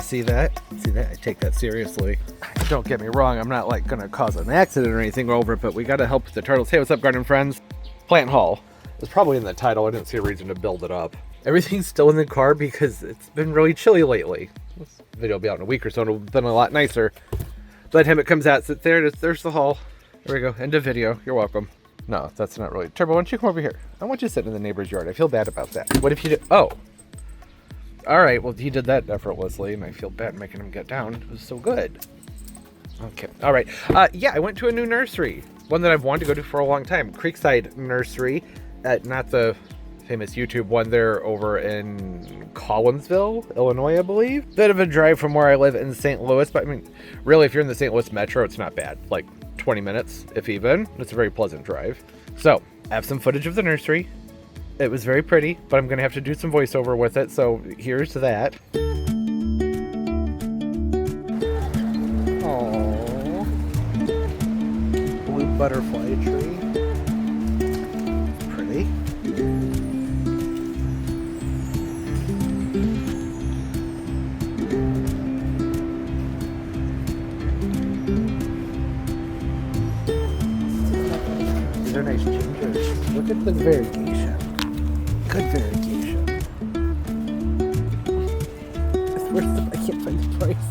see that? See that? I take that seriously. Don't get me wrong, I'm not like gonna cause an accident or anything over it, but we gotta help with the turtles. Hey, what's up, garden friends? Plant haul. It's probably in the title. I didn't see a reason to build it up. Everything's still in the car because it's been really chilly lately. This video will be out in a week or so, and it'll have been a lot nicer. By the time it comes out, sit there, there's the haul. There we go, end of video. You're welcome. No, that's not really. Turbo, why don't you come over here? I want you to sit in the neighbor's yard. I feel bad about that. What if you did? Oh. All right, well, he did that effortlessly, and I feel bad making him get down. It was so good. Okay, all right. Yeah, I went to a new nursery. One that I've wanted to go to for a long time. Creekside Nursery. Not the famous YouTube one. They're over in Collinsville, Illinois, I believe. Bit of a drive from where I live in St. Louis, but I mean, really, if you're in the St. Louis metro, it's not bad. Like 20 minutes, if even. It's a very pleasant drive. So, I have some footage of the nursery. It was very pretty, but I'm going to have to do some voiceover with it, so here's that. Aww. Blue butterfly tree. Pretty. These are nice gingers. Look at the variegation. Good variegation. Where's the, I can't find the price.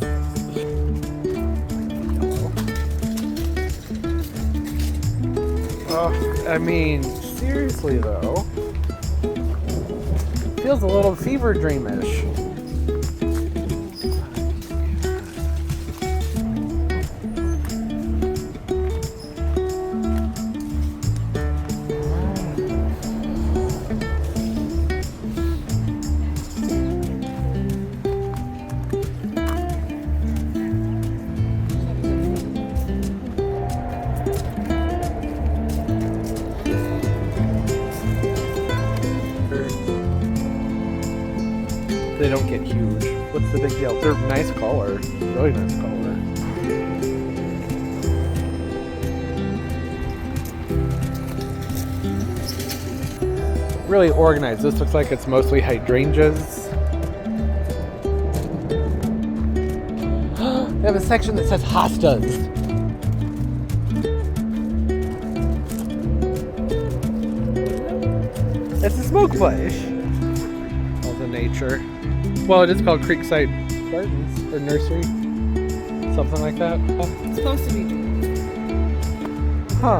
Oh, I mean, seriously though. Feels a little fever dreamish. They don't get huge. What's the big deal? They're nice color. Really nice color. Really organized. This looks like it's mostly hydrangeas. They have a section that says Hostas. It's a smoke bush. All the nature. Well, it is called Creekside Gardens or Nursery, something like that. It's supposed to be. Huh.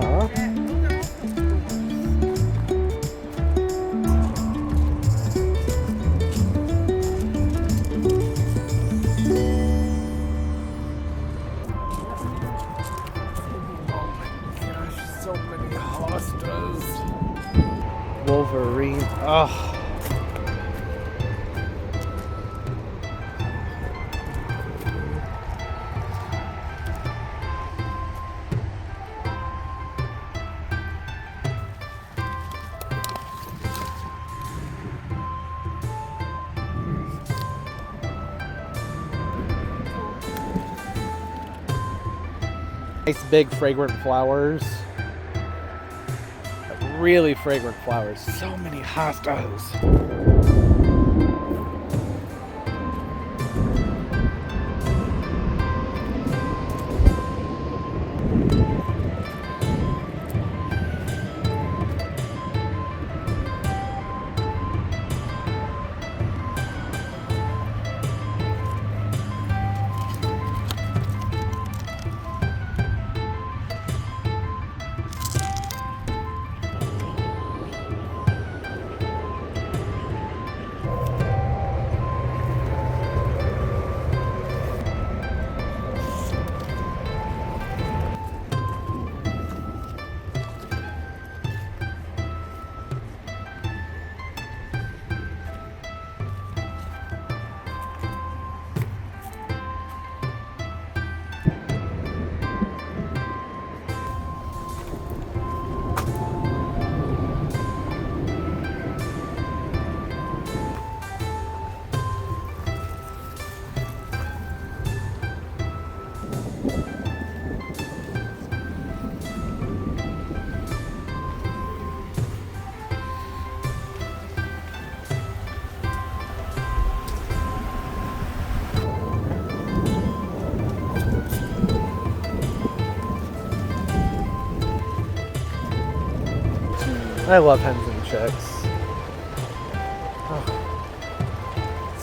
Oh my gosh, so many hostas. Wolverine. Oh. Nice big fragrant flowers. Really fragrant flowers. So many hostas. I love hens and chicks.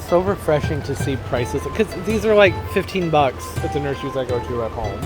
So refreshing to see prices, because these are like $15 at the nurseries I go to at home.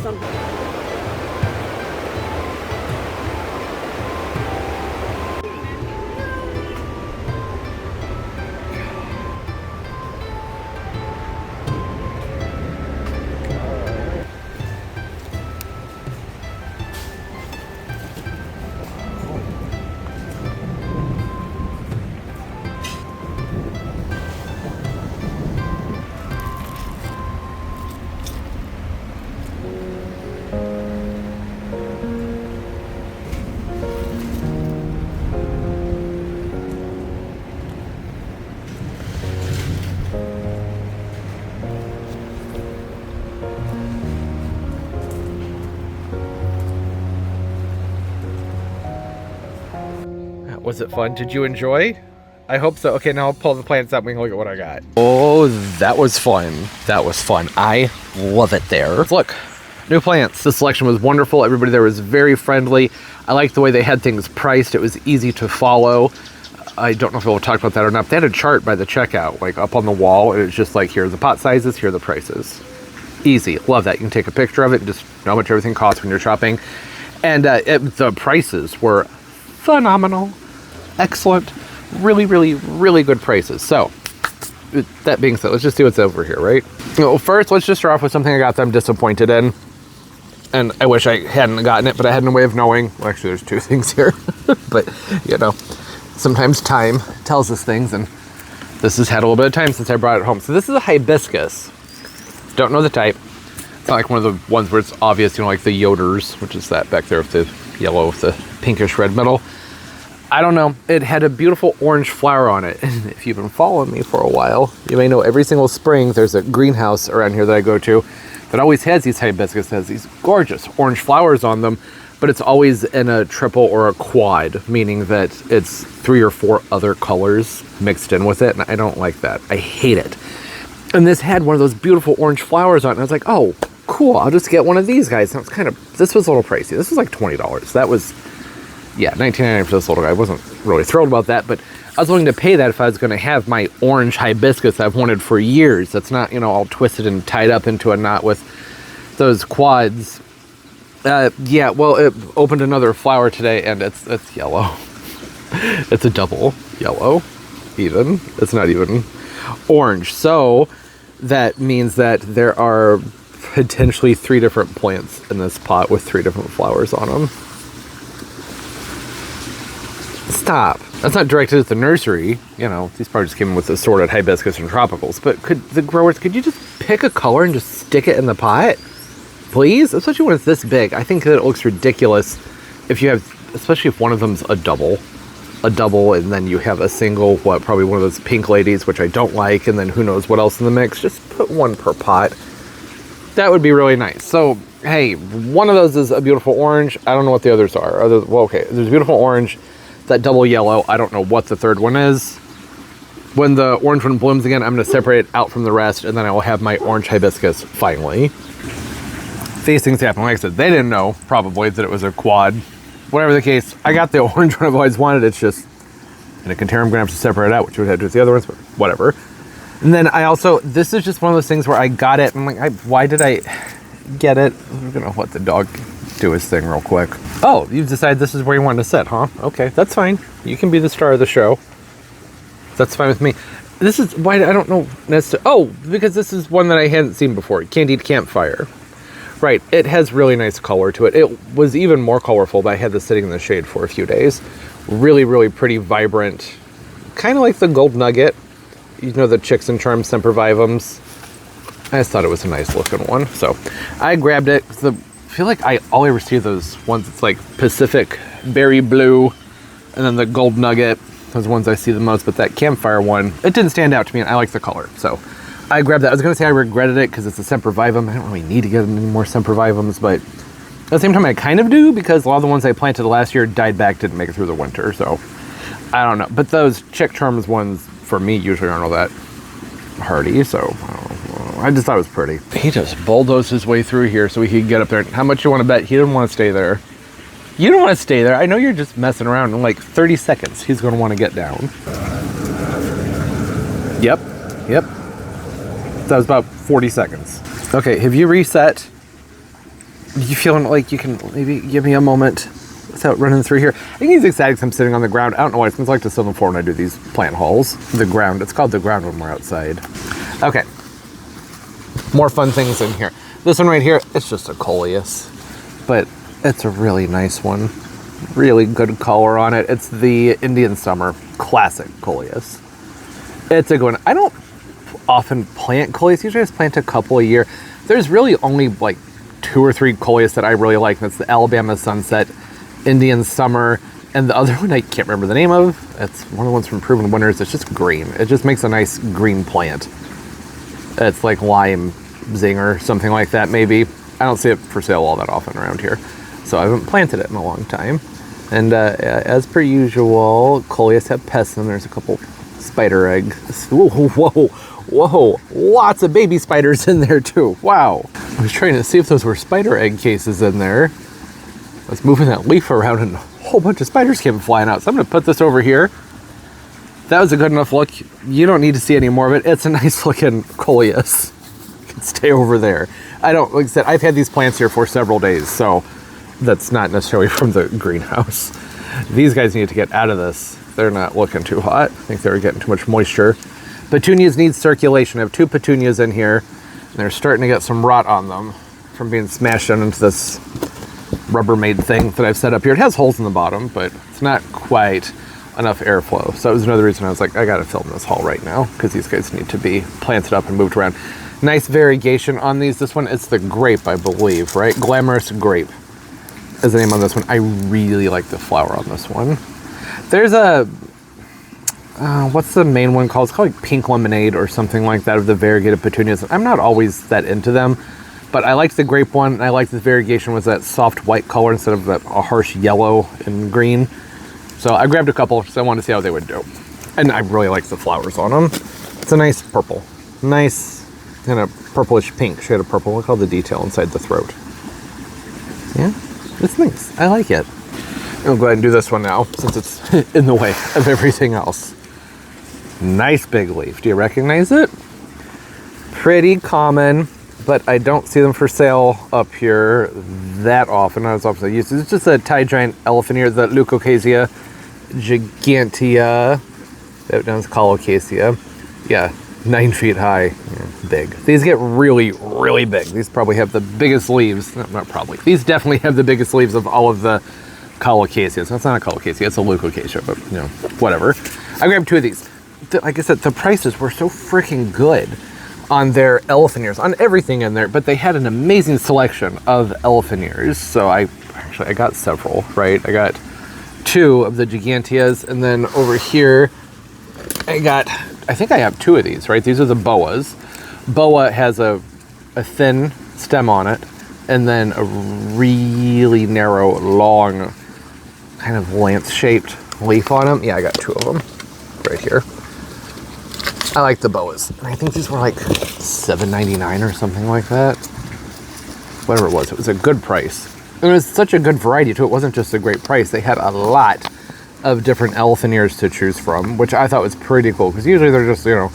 Was it fun? Did you enjoy? I hope so. Okay, now I'll pull the plants out and we can look at what I got. Oh, that was fun. That was fun. I love it there. Look, new plants. The selection was wonderful. Everybody there was very friendly. I liked the way they had things priced. It was easy to follow. I don't know if we'll talk about that or not. They had a chart by the checkout, like up on the wall. It was just like, here are the pot sizes, here are the prices. Easy. Love that. You can take a picture of it and just know how much everything costs when you're shopping. And the prices were phenomenal. Excellent. Really, really, really good prices. So, that being said, let's just see what's over here, right? Well, first, let's just start off with something I got that I'm disappointed in. And I wish I hadn't gotten it, but I had no way of knowing. Well, actually, there's two things here. But, you know, sometimes time tells us things, and this has had a little bit of time since I brought it home. So this is a hibiscus. Don't know the type. It's not like one of the ones where it's obvious, you know, like the Yoders, which is that back there with the yellow with the pinkish red middle. I don't know. It had a beautiful orange flower on it. And if you've been following me for a while, you may know every single spring there's a greenhouse around here that I go to that always has these hibiscus, has these gorgeous orange flowers on them, but it's always in a triple or a quad, meaning that it's 3 or 4 other colors mixed in with it, and I don't like that. I hate it. And this had one of those beautiful orange flowers on it, and I was like, oh, cool, I'll just get one of these guys. And this was a little pricey. This was like $20. That was, yeah, $19.99 for this little guy. I wasn't really thrilled about that, but I was willing to pay that if I was going to have my orange hibiscus I've wanted for years. That's not, you know, all twisted and tied up into a knot with those quads. Yeah, well, it opened another flower today, and it's yellow. It's a double yellow, even. It's not even orange. So that means that there are potentially 3 different plants in this pot with 3 different flowers on them. Stop. That's not directed at the nursery. You know, these probably just came in with assorted hibiscus and tropicals. But could you just pick a color and just stick it in the pot? Please? Especially when it's this big. I think that it looks ridiculous if you have, especially if one of them's a double, and then you have a single, probably one of those pink ladies, which I don't like, and then who knows what else in the mix. Just put 1 per pot. That would be really nice. So, hey, one of those is a beautiful orange. I don't know what the others are. Well, okay, there's a beautiful orange, that double yellow. I don't know what the third one is. When the orange one blooms again, I'm going to separate it out from the rest, and then I will have my orange hibiscus finally. These things happen. Like I said, they didn't know, probably, that it was a quad. Whatever the case, I got the orange one I've always wanted. It's just in a container. I'm going to have to separate it out, which would have to do with the other ones, but whatever. And then I also, this is just one of those things where I got it, and I'm like, why did I get it? I'm going to let the dog do his thing real quick. Oh, you've decided this is where you want to sit, huh? Okay, that's fine. You can be the star of the show. That's fine with me. This is why I don't know necessarily. Oh, because this is one that I hadn't seen before. Candied Campfire. Right, it has really nice color to it. It was even more colorful, but I had this sitting in the shade for a few days. Really, really pretty, vibrant. Kind of like the Gold Nugget. You know, the Chicks and Charms Sempervivums. I just thought it was a nice looking one. So I grabbed it. I feel like I always see those ones. It's like Pacific Berry Blue, and then the Gold Nugget. Those ones I see the most. But that Campfire one, it didn't stand out to me, and I like the color. So I grabbed that. I was going to say I regretted it because it's a Sempervivum. I don't really need to get any more Sempervivums, but at the same time I kind of do, because a lot of the ones I planted last year died back, didn't make it through the winter. So I don't know. But those Chick Charms ones, for me, usually aren't all that hardy. So I just thought it was pretty. He just bulldozed his way through here so he could get up there. How much you want to bet he didn't want to stay there? You don't want to stay there. I know you're just messing around. In like 30 seconds, he's going to want to get down. Yep. That was about 40 seconds. Okay, have you reset? You feeling like you can maybe give me a moment without running through here? I think he's excited because I'm sitting on the ground. I don't know why. It's like to sit on the floor when I do these plant hauls. The ground. It's called the ground when we're outside. Okay. More fun things in here. This one right here, it's just a Coleus, but it's a really nice one. Really good color on it. It's the Indian Summer Classic Coleus. It's a good one. I don't often plant Coleus. Usually I just plant a couple a year. There's really only like 2 or 3 Coleus that I really like. That's the Alabama Sunset, Indian Summer, and the other one I can't remember the name of. It's one of the ones from Proven Winners. It's just green. It just makes a nice green plant. It's like lime zinger, something like that maybe. I don't see it for sale all that often around here, so I haven't planted it in a long time. And as per usual, Coleus have pests, and there's a couple spider eggs. Whoa, lots of baby spiders in there too. Wow. I was trying to see if those were spider egg cases in there. I was moving that leaf around and a whole bunch of spiders came flying out. So I'm gonna put this over here. That was a good enough look. You don't need to see any more of it. It's a nice looking Coleus. You can stay over there. Like I said, I've had these plants here for several days, so that's not necessarily from the greenhouse. These guys need to get out of this. They're not looking too hot. I think they were getting too much moisture. Petunias need circulation. I have 2 petunias in here, and they're starting to get some rot on them from being smashed into this Rubbermaid thing that I've set up here. It has holes in the bottom, but it's not quite enough airflow. So that was another reason I was like, I gotta film this haul right now, because these guys need to be planted up and moved around. Nice variegation on these. This one, it's the grape, I believe, right? Glamorous Grape is the name on this one. I really like the flower on this one. There's a, what's the main one called? It's called like Pink Lemonade or something like that of the variegated petunias. I'm not always that into them, but I liked the grape one, and I liked the variegation was that soft white color instead of that a harsh yellow and green. So I grabbed a couple because I wanted to see how they would do. And I really like the flowers on them. It's a nice purple. Nice kind of purplish pink shade of purple. Look at all the detail inside the throat. Yeah, it's nice. I like it. I'll go ahead and do this one now since it's in the way of everything else. Nice big leaf. Do you recognize it? Pretty common, but I don't see them for sale up here that often. I was also used to. It's just a Thai giant elephant ear, the Leucocassia gigantea. That one's Colocasia. Yeah, 9 feet high. Yeah, big. These get really, really big. These probably have the biggest leaves. No, not probably. These definitely have the biggest leaves of all of the Colocasia. So it's not a Colocasia, it's a Leucocassia, but you know, whatever. I grabbed 2 of these. Like I said, the prices were so freaking good on their elephant ears, on everything in there, but they had an amazing selection of elephant ears. So I got several, right? I got 2 of the giganteas, and then over here, I think I have 2 of these, right? These are the boas. Boa has a thin stem on it, and then a really narrow, long, kind of lance-shaped leaf on them. Yeah, I got 2 of them right here. I like the boas. I think these were like $7.99 or something like that. Whatever it was a good price. And it was such a good variety too. It wasn't just a great price. They had a lot of different elephant ears to choose from, which I thought was pretty cool, because usually they're just, you know,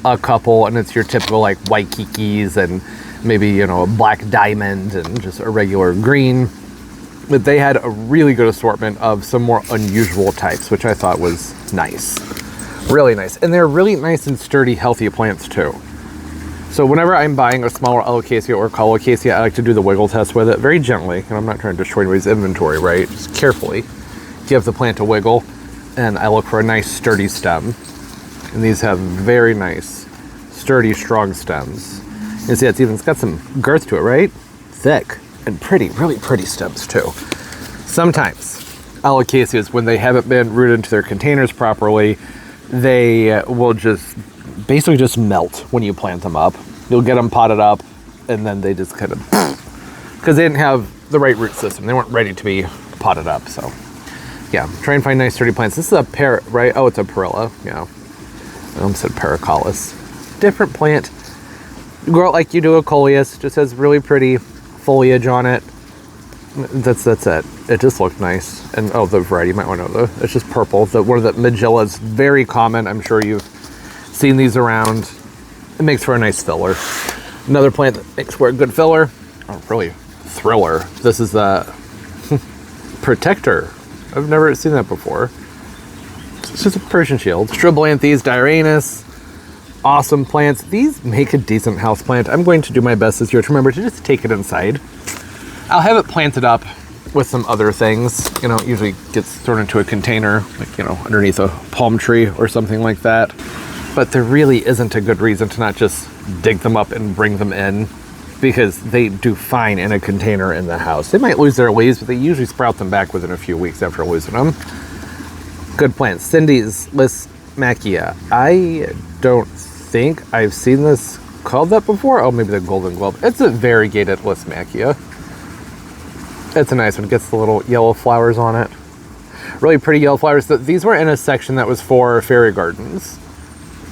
a couple, and it's your typical like white kikis and maybe, you know, a black diamond and just a regular green. But they had a really good assortment of some more unusual types, which I thought was nice. Really nice. And they're really nice and sturdy, healthy plants too. So whenever I'm buying a smaller alocasia or colocasia, I like to do the wiggle test with it very gently. And I'm not trying to destroy anybody's inventory, right? Just carefully give the plant a wiggle. And I look for a nice sturdy stem. And these have very nice, sturdy, strong stems. You see, it's got some girth to it, right? Thick and pretty, really pretty stems too. Sometimes alocasias, when they haven't been rooted into their containers properly, they will just basically just melt when you plant them up. You'll get them potted up, and then they just kind of, because they didn't have the right root system. They weren't ready to be potted up. So yeah, try and find nice sturdy plants. This is a right? Oh, it's a perilla. Yeah, I almost said Paracolus. Different plant. Grow it like you do a Coleus. Just has really pretty foliage on it. That's it. It just looked nice. And oh, the variety, you might want to know, it's just purple. One of the Magilla is very common. I'm sure you've seen these around. It makes for a nice filler. Another plant that makes for a good filler, oh, really thriller. This is the Protector. I've never seen that before. It's just a Persian shield. Shrublanthus, Diranus, awesome plants. These make a decent house plant. I'm going to do my best this year to remember to just take it inside. I'll have it planted up with some other things. You know, it usually gets thrown into a container, like, you know, underneath a palm tree or something like that. But there really isn't a good reason to not just dig them up and bring them in, because they do fine in a container in the house. They might lose their leaves, but they usually sprout them back within a few weeks after losing them. Good plants. Cindy's Lismachia. I don't think I've seen this called that before. Oh, maybe the Golden Globe. It's a variegated Lismachia. It's a nice one. Gets the little yellow flowers on it. Really pretty yellow flowers. These were in a section that was for fairy gardens.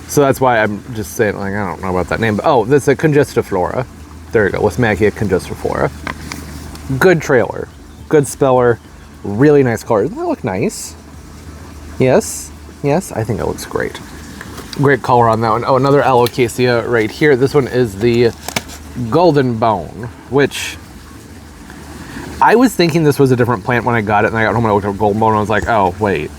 So that's why I'm just saying, like, I don't know about that name. But, oh, that's a Congestiflora. There you go. Lismachia Congestiflora. Good trailer. Good speller. Really nice color. Doesn't that look nice? Yes. Yes, I think it looks great. Great color on that one. Oh, another alocasia right here. This one is the Golden Bone, which I was thinking this was a different plant when I got it, and I got home and I looked at Golden Bone and I was like, oh, wait.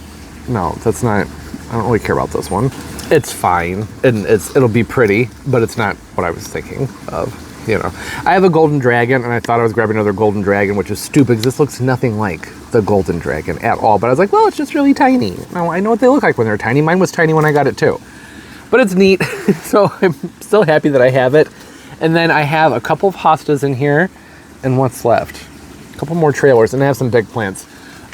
No, that's not, I don't really care about this one. It's fine, and it'll be pretty, but it's not what I was thinking of, you know. I have a Golden Dragon, and I thought I was grabbing another Golden Dragon, which is stupid, because this looks nothing like the Golden Dragon at all. But I was like, well, it's just really tiny. Now, I know what they look like when they're tiny. Mine was tiny when I got it, too. But it's neat, so I'm still happy that I have it. And then I have a couple of hostas in here, and what's left? A couple more trailers, and I have some big plants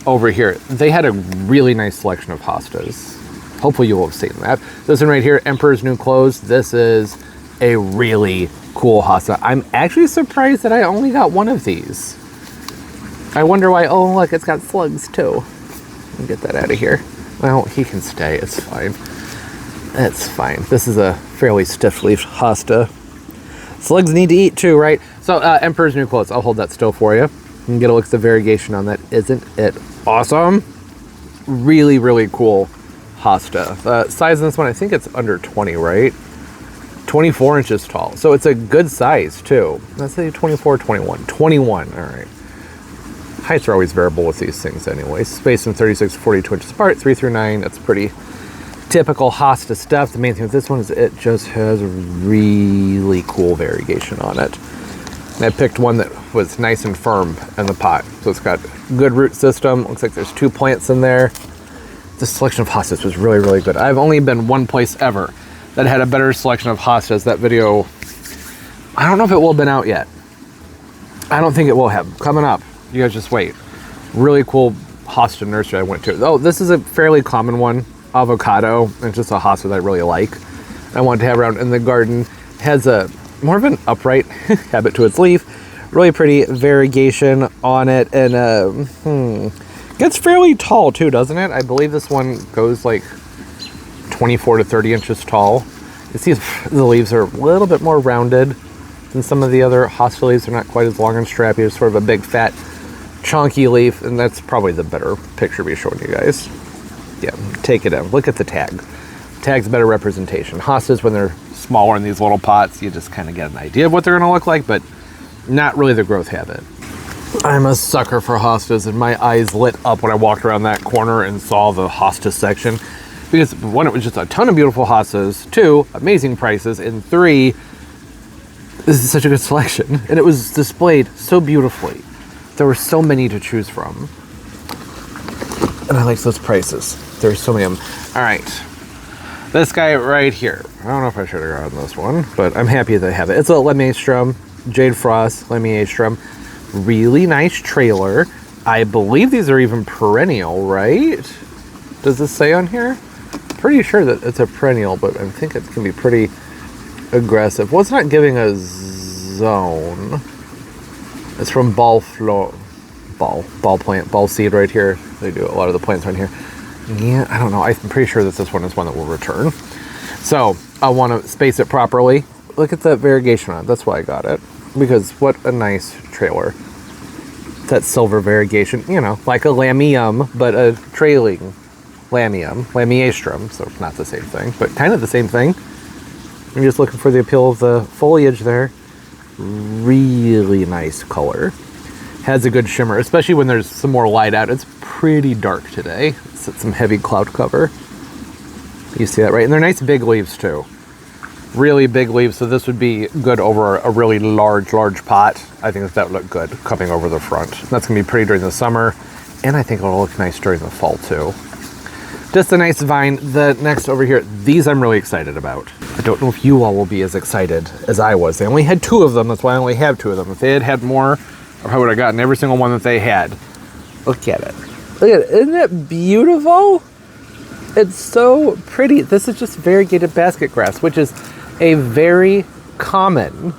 over here. They had a really nice selection of hostas. Hopefully you will have seen that. This one right here, Emperor's New Clothes. This is a really cool hosta. I'm actually surprised that I only got one of these. I wonder why. Oh, look, it's got slugs too. Let me get that out of here. Well, he can stay. It's fine. It's fine. This is a fairly stiff-leafed hosta. Slugs need to eat too, right? So, Emperor's New Clothes. I'll hold that still for you. You can get a look at the variegation on that. Isn't it awesome? Really, really cool hosta. The size of this one, I think it's under 20, right? 24 inches tall. So it's a good size too. Let's say 24, 21. 21, all right. Heights are always variable with these things anyway. Spaced from 36 to 42 inches apart, 3 through 9. That's pretty typical hosta stuff. The main thing with this one is it just has a really cool variegation on it. And I picked one that was nice and firm in the pot. So it's got good root system. Looks like there's 2 plants in there. The selection of hostas was really, really good. I've only been one place ever that had a better selection of hostas. That video, I don't know if it will have been out yet. I don't think it will have. Coming up. You guys just wait. Really cool hosta nursery I went to. Oh, this is a fairly common one. Avocado. It's just a hosta that I really like. I wanted to have around in the garden. It has a more of an upright habit to its leaf. Really pretty variegation on it. And gets fairly tall too, doesn't it? I believe this one goes like 24 to 30 inches tall. You see the leaves are a little bit more rounded than some of the other hosta leaves. They're not quite as long and strappy. It's sort of a big, fat, chunky leaf, and that's probably the better picture to be showing you guys. Yeah, take it in. Look at the tag. Tag's a better representation. Hostas, when they're smaller in these little pots, you just kind of get an idea of what they're going to look like, but not really the growth habit. I'm a sucker for hostas, and my eyes lit up when I walked around that corner and saw the hosta section. Because 1, it was just a ton of beautiful hostas. 2, amazing prices. And 3, this is such a good selection. And it was displayed so beautifully. There were so many to choose from. And I liked those prices. There's so many of them. All right. This guy right here. I don't know if I should have gotten this one, but I'm happy that I have it. It's a Lemastrum, Jade Frost, Lemastrum. Really nice trailer. I believe these are even perennial, right? Does this say on here? Pretty sure that it's a perennial, but I think it can be pretty aggressive. Well, it's not giving a zone. It's from ball seed right here. They do a lot of the plants on here. Yeah, I don't know. I'm pretty sure that this one is one that will return. So I want to space it properly. Look at the variegation on it. That's why I got it. Because what a nice trailer. that silver variegation, you know, like a lamium, but a trailing lamiastrum, so it's not the same thing, but kind of the same thing. I'm just looking for the appeal of the foliage there. Really nice color. Has a good shimmer, especially when there's some more light out. It's pretty dark today. It's at some heavy cloud cover. You see that, right? And they're nice big leaves too. Really big leaves, so this would be good over a really large pot. I think that would look good coming over the front. That's gonna be pretty during the summer, and I think it'll look nice during the fall too. Just a nice vine. The next over here, these I'm really excited about. I don't know if you all will be as excited as I was. They only had 2 of them, that's why I only have 2 of them. If they had had more, I probably would have gotten every single one that they had. Look at it. Look at it. Isn't it beautiful? It's so pretty. This is just variegated basket grass, which is a very common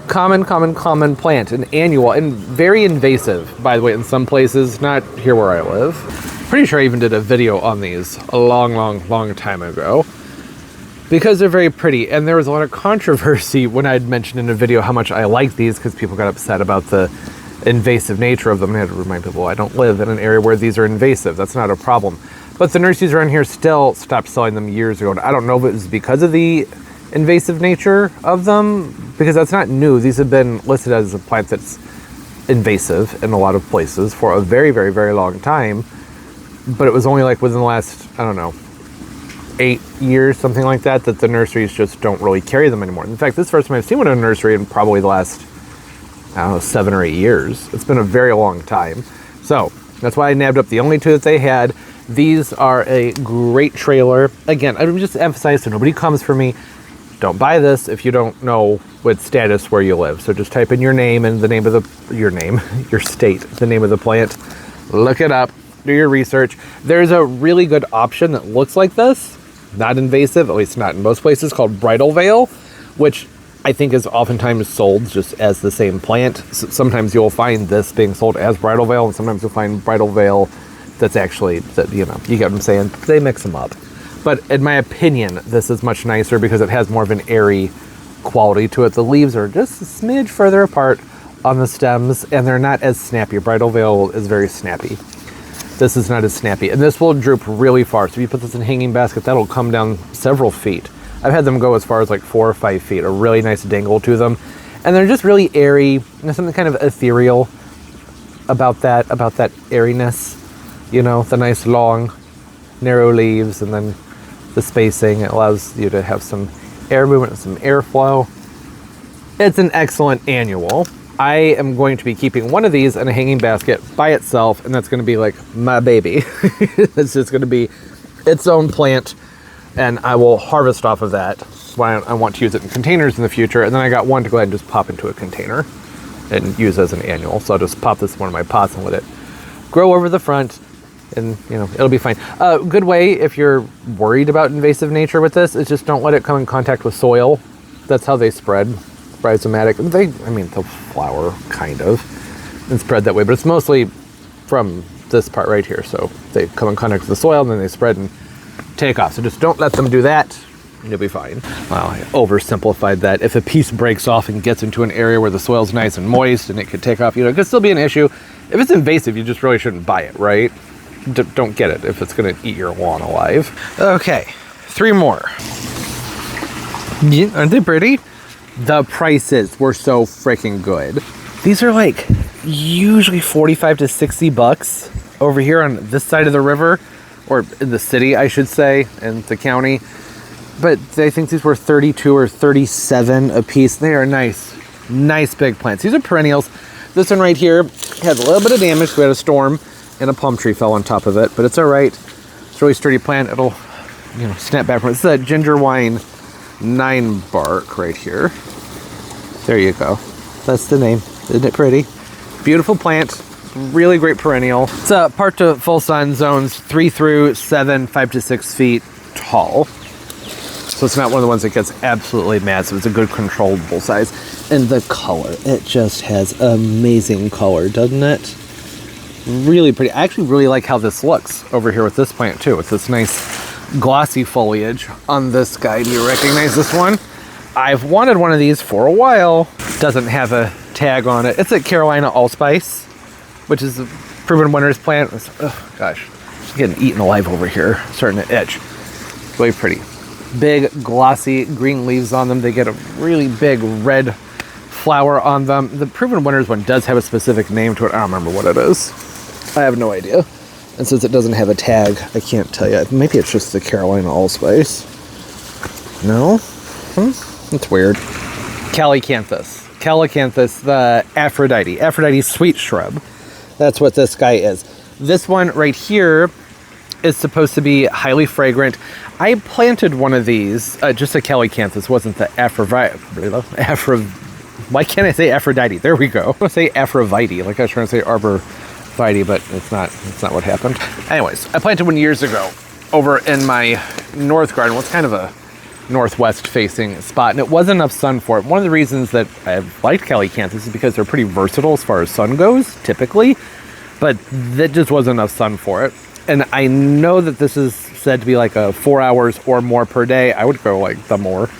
plant, an annual, and very invasive, by the way, in some places, not here where I live. Pretty sure I even did a video on these a long time ago because they're very pretty, and there was a lot of controversy when I'd mentioned in a video how much I like these because people got upset about the invasive nature of them. And I had to remind people I don't live in an area where these are invasive. That's not a problem. But the nurseries around here still stopped selling them years ago. And I don't know if it was because of the invasive nature of them, because that's not new. These have been listed as a plant that's invasive in a lot of places for a very long time. But it was only like within the last, I don't know, 8 years, something like that, that the nurseries just don't really carry them anymore. In fact, this is the first time I've seen one in a nursery in probably the last, I don't know, 7 or 8 years. It's been a very long time. So that's why I nabbed up the only 2 that they had. These are a great trailer. Again, I would just emphasize so nobody comes for me. Don't buy this if you don't know what status where you live. So just type in your name and the name of your state, the name of the plant. Look it up. Do your research. There's a really good option that looks like this, not invasive, at least not in most places, called bridal veil, which I think is oftentimes sold just as the same plant. Sometimes you'll find this being sold as bridal veil, and sometimes you'll find bridal veil that's actually, you know, you get what I'm saying? They mix them up. But in my opinion, this is much nicer because it has more of an airy quality to it. The leaves are just a smidge further apart on the stems, and they're not as snappy. Bridal veil is very snappy. This is not as snappy, and this will droop really far. So if you put this in a hanging basket, that'll come down several feet. I've had them go as far as like 4 or 5 feet, a really nice dangle to them. And they're just really airy. There's something kind of ethereal about that airiness. You know, the nice long, narrow leaves, and then the spacing. It allows you to have some air movement and some airflow. It's an excellent annual. I am going to be keeping one of these in a hanging basket by itself, and that's going to be like my baby. It's just going to be its own plant, and I will harvest off of that. Why I want to use it in containers in the future, and then I got one to go ahead and just pop into a container and use as an annual. So I'll just pop this in one of my pots and let it grow over the front, and you know, it'll be fine. Good way if you're worried about invasive nature with this is just don't let it come in contact with soil. That's how they spread. Rhizomatic. They'll flower kind of and spread that way, but it's mostly from this part right here. So they come in contact with the soil and then they spread and take off. So just don't let them do that. You'll be fine. Well, I oversimplified that. If a piece breaks off and gets into an area where the soil's nice and moist and it could take off, you know, it could still be an issue. If it's invasive, you just really shouldn't buy it, right? Don't get it if it's going to eat your lawn alive. Okay, 3 more. Yeah, aren't they pretty? The prices were so freaking good. These are like usually 45 to 60 bucks over here on this side of the river, or in the city, I should say, in the county. But I think these were 32 or 37 a piece. They are nice big plants. These are perennials. This one right here has a little bit of damage. We had a storm and a plum tree fell on top of it, but it's all right. It's a really sturdy plant. It'll, you know, snap back from it. This is a ginger wine 9 bark right here. There you go. That's the name. Isn't it pretty? Beautiful plant. Really great perennial. It's a part to full sun zones 3 through 7, 5 to 6 feet tall. So it's not one of the ones that gets absolutely massive. It's a good controllable size. And the color, it just has amazing color, doesn't it? Really pretty. I actually really like how this looks over here with this plant too. With this nice glossy foliage on this guy. Do you recognize this one? I've wanted one of these for a while. Doesn't have a tag on it. It's a Carolina Allspice. which is a proven winter's plant. Oh gosh, it's getting eaten alive over here, starting to itch. Really pretty. Big, glossy green leaves on them. They get a really big red flower on them. The proven winners one does have a specific name to it. I don't remember what it is. I have no idea. And since it doesn't have a tag, I can't tell you. Maybe it's just the Carolina Allspice. No? That's weird. Calycanthus. Calycanthus, the Aphrodite sweet shrub. That's what this guy is. This one right here is supposed to be highly fragrant. I planted one of these, just a Calycanthus, wasn't the why can't I say Aphrodite? There we go. I say Aphrodite, like I was trying to say Arborvitae, but it's not what happened. Anyways, I planted one years ago over in my north garden. What's kind of a northwest facing spot, and it wasn't enough sun for it. One of the reasons that I've liked Calycanthus is because they're pretty versatile as far as sun goes, typically, but that just wasn't enough sun for it. And I know that this is said to be like a 4 hours or more per day. I would go like the more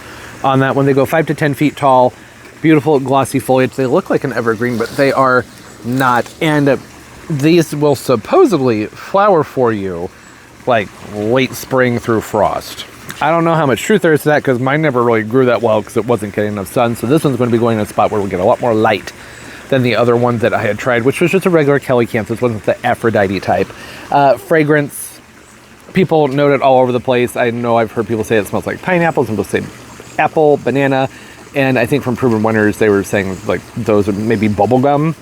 on that one. They go 5 to 10 feet tall, beautiful glossy foliage. They look like an evergreen, but they are not. And these will supposedly flower for you like late spring through frost. I don't know how much truth there is to that because mine never really grew that well because it wasn't getting enough sun. So this one's going to be going in a spot where we get a lot more light than the other one that I had tried, which was just a regular Calycanthus, wasn't the Aphrodite type. Fragrance, people note it all over the place. I know I've heard people say it smells like pineapples, and people say apple, banana, and I think from Proven Winners they were saying like those are maybe bubblegum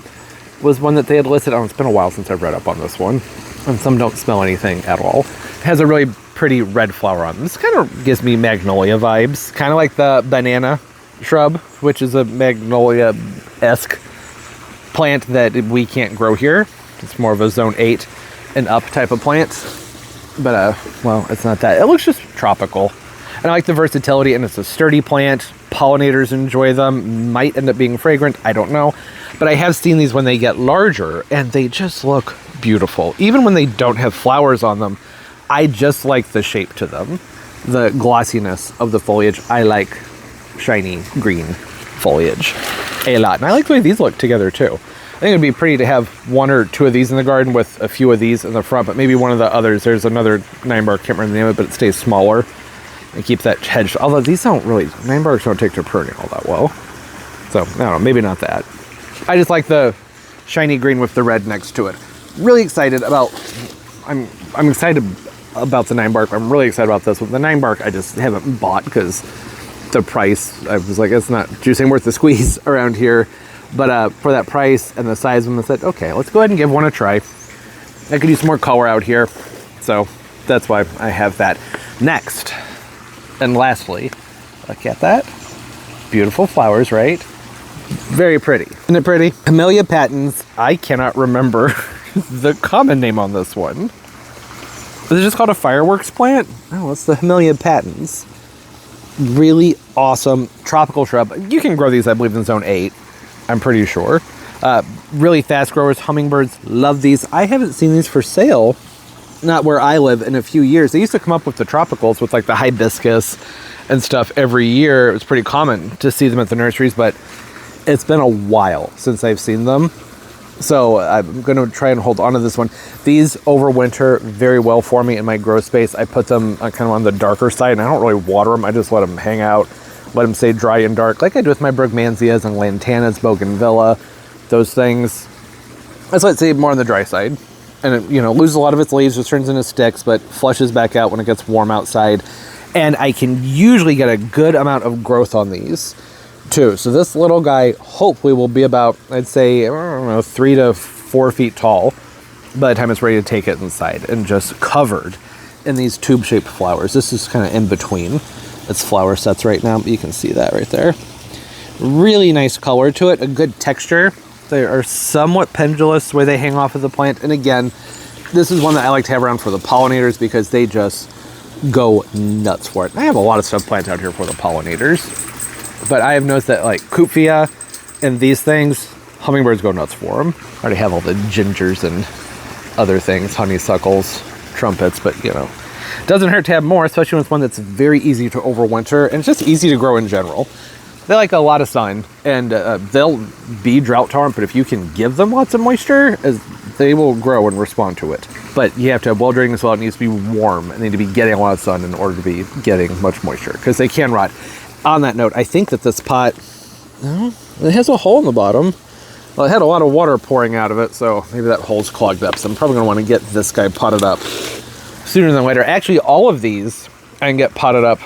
was one that they had listed. Oh, it's been a while since I've read up on this one, and some don't smell anything at all. It has a really pretty red flower on them. This kind of gives me magnolia vibes, kind of like the banana shrub, which is a magnolia-esque plant that we can't grow here. It's more of a zone 8 and up type of plant, but well, it's not that. It looks just tropical, and I like the versatility, and it's a sturdy plant. Pollinators enjoy them, might end up being fragrant, I don't know, but I have seen these when they get larger and they just look beautiful. Even when they don't have flowers on them, I just like the shape to them, the glossiness of the foliage. I like shiny green foliage a lot, and I like the way these look together too. I think it'd be pretty to have 1 or 2 of these in the garden with a few of these in the front, but maybe one of the others. There's another 9-bark, can't remember the name of it, but it stays smaller and keeps that hedge. Although these don't really, 9-barks don't take to pruning all that well. So, I don't know, maybe not that. I just like the shiny green with the red next to it. Really excited about, I'm excited about the 9-bark. I'm really excited about this one. The 9-bark I just haven't bought because the price, I was like, it's not juicing worth the squeeze around here. But for that price and the size of them, I said, okay, let's go ahead and give one a try. I could use more color out here, so that's why I have that. Next, and lastly, look at that. Beautiful flowers, right? Very pretty. Isn't it pretty? Camellia patens. I cannot remember the common name on this one. Is it just called a fireworks plant? Oh, it's the Camellia patens. Really awesome tropical shrub. You can grow these, I believe, in zone 8. I'm pretty sure. Really fast growers. Hummingbirds love these. I haven't seen these for sale, not where I live, in a few years. They used to come up with the tropicals with like the hibiscus and stuff every year. It was pretty common to see them at the nurseries, but it's been a while since I've seen them. So I'm going to try and hold on to this one. These overwinter very well for me in my grow space. I put them kind of on the darker side, and I don't really water them. I just let them hang out, let them stay dry and dark, like I do with my Brugmansias and Lantanas, Bougainvillea, those things. That's why I'd say more on the dry side. And it, loses a lot of its leaves, just turns into sticks, but flushes back out when it gets warm outside. And I can usually get a good amount of growth on these too. So this little guy hopefully will be about, I'd say, I don't know, 3 to 4 feet tall by the time it's ready to take it inside, and just covered in these tube-shaped flowers. This is kind of in between its flower sets right now, but you can see that right there. Really nice color to it, a good texture. They are somewhat pendulous the way they hang off of the plant. And again, this is one that I like to have around for the pollinators because they just go nuts for it. I have a lot of stuff planted out here for the pollinators, but I have noticed that like Kupfia and these things, hummingbirds go nuts for them. I already have all the gingers and other things, honeysuckles, trumpets, but doesn't hurt to have more, especially when it's one that's very easy to overwinter, and it's just easy to grow in general. They like a lot of sun, and they'll be drought tolerant, but if you can give them lots of moisture, they will grow and respond to it. But you have to have well draining soil. It needs to be warm. It needs to be getting a lot of sun in order to be getting much moisture, because they can rot. On that note, I think that this pot, it has a hole in the bottom. Well, it had a lot of water pouring out of it, so maybe that hole's clogged up. So I'm probably going to want to get this guy potted up sooner than later. Actually, all of these I can get potted up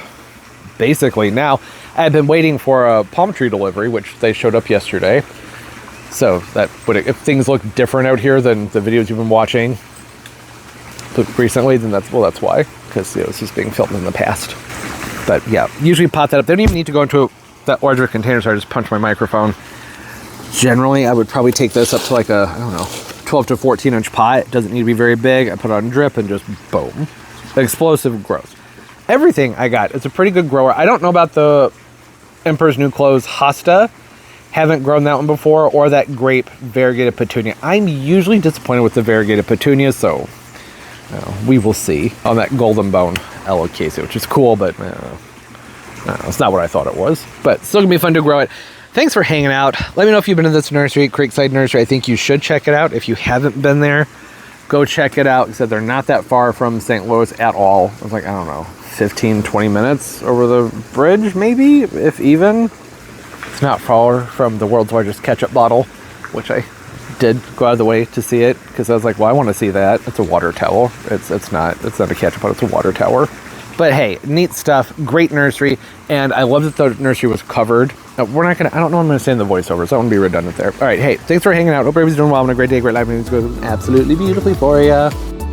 basically now. I've been waiting for a palm tree delivery, which they showed up yesterday. So that would, if things look different out here than the videos you've been watching recently, then that's why, because this is being filmed in the past. But yeah, usually pot that up. They don't even need to go into that larger container, so I just punch my microphone. Generally, I would probably take this up to like a, I don't know, 12 to 14 inch pot. It doesn't need to be very big. I put it on drip and just boom. Explosive growth. Everything I got, it's a pretty good grower. I don't know about the Emperor's New Clothes Hosta. Haven't grown that one before, or that grape variegated petunia. I'm usually disappointed with the variegated petunia, so we will see on that golden bone alocasia, which is cool, but it's not what I thought it was. But still gonna be fun to grow it. Thanks for hanging out. Let me know if you've been to this nursery, Creekside Nursery. I think you should check it out. If you haven't been there, go check it out. Except they're not that far from St. Louis at all. It was like, I don't know, 15, 20 minutes over the bridge, maybe, if even. It's not far from the world's largest ketchup bottle, which I did go out of the way to see it, because I was like, well, I want to see that. It's a water tower. It's not a ketchup bottle, it's a water tower. But hey, neat stuff, great nursery, and I love that the nursery was covered. I don't know I'm gonna say in the voiceover, so I don't want to be redundant there. All right, hey, thanks for hanging out. Hope everybody's doing well, having a great day, great life, and it's going absolutely beautifully for you.